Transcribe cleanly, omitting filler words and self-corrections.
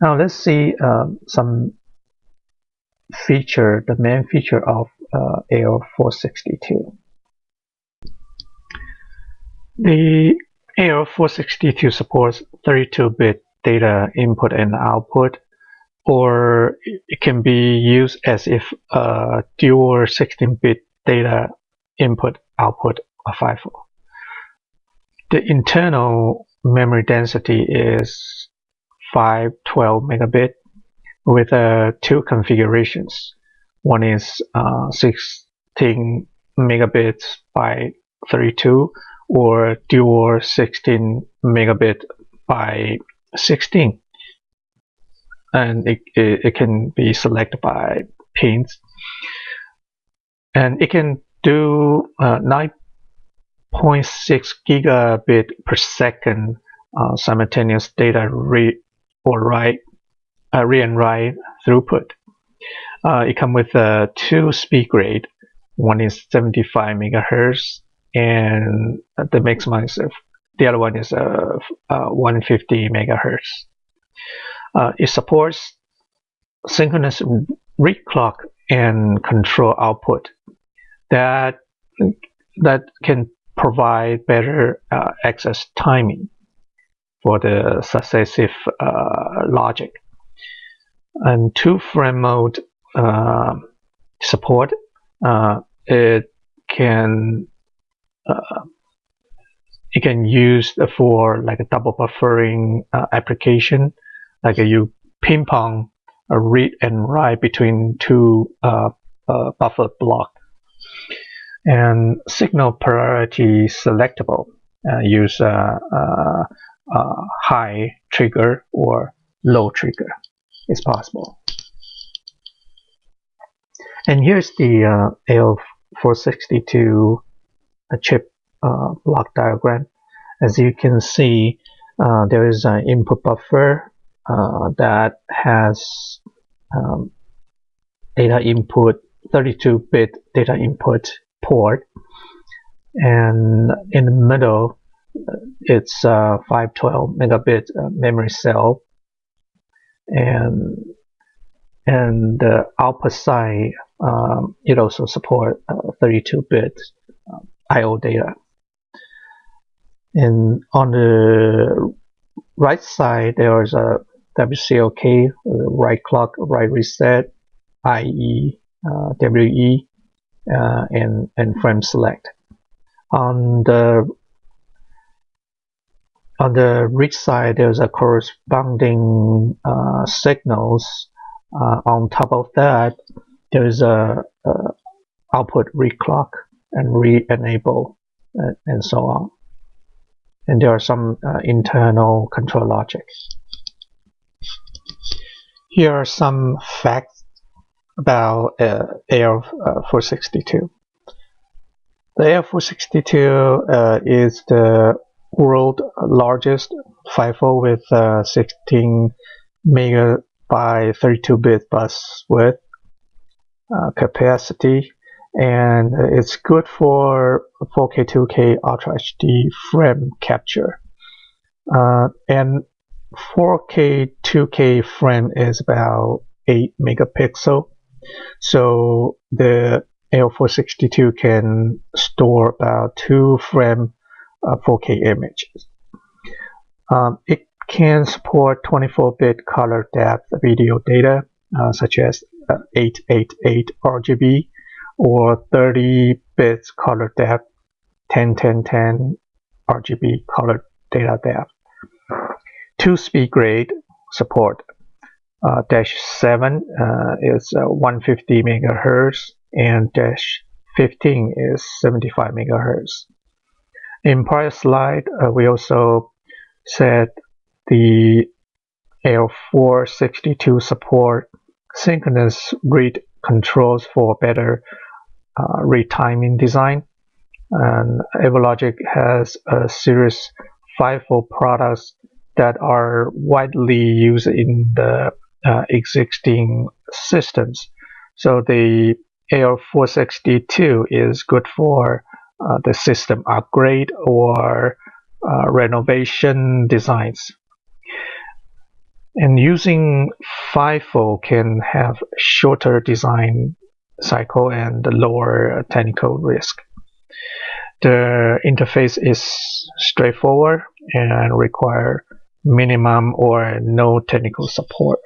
Now let's see some feature, the main feature of AL462. The AL462 supports 32-bit data input and output, or it can be used as if a dual 16-bit data input output of FIFO. The internal memory density is 512 megabit with two configurations. One is 16 megabits by 32 or dual 16 megabit by 16, and it can be selected by pins, and it can do 9.6 gigabit per second simultaneous data read and write throughput. It comes with two speed grade. One is 75 megahertz, and the maximum is the other one is 150 megahertz. It supports synchronous read clock and control output that can provide better access timing for the successive logic. And two frame mode support. It can use for like a double buffering application, like you ping pong a read and write between two buffer block. And signal priority selectable. Use high trigger or low trigger. It's possible. And here's the AL462 chip block diagram. As you can see, there is an input buffer that has data input, 32-bit data input port, and in the middle it's 512 megabit memory cell, and the output side it also supports 32-bit I/O data. And on the right side there is a WCLK, write clock, write reset, IE, WE, and frame select. On the read side, there's a corresponding signals. On top of that, there is a output read clock and read enable, and so on. And there are some internal control logics. Here are some facts about AL462. The AL462 is the world's largest FIFO with 16 mega by 32-bit bus width capacity, and it's good for 4K, 2K, Ultra HD frame capture. And 4K, 2K frame is about 8 megapixel, so the AL462 can store about 2 frame 4K images. It can support 24-bit color depth video data such as 888 RGB or 30 bits color depth 101010 RGB color data depth. 2 speed grade support. -7 is 150 megahertz and -15 is 75 megahertz. In prior slide, we also said the AL462 support synchronous read controls for better read timing design. And Averlogic has a series FIFO products that are widely used in the existing systems. So the AL462 is good for the system upgrade or renovation designs. And using FIFO can have shorter design cycle and lower technical risk. The interface is straightforward and require minimum or no technical support.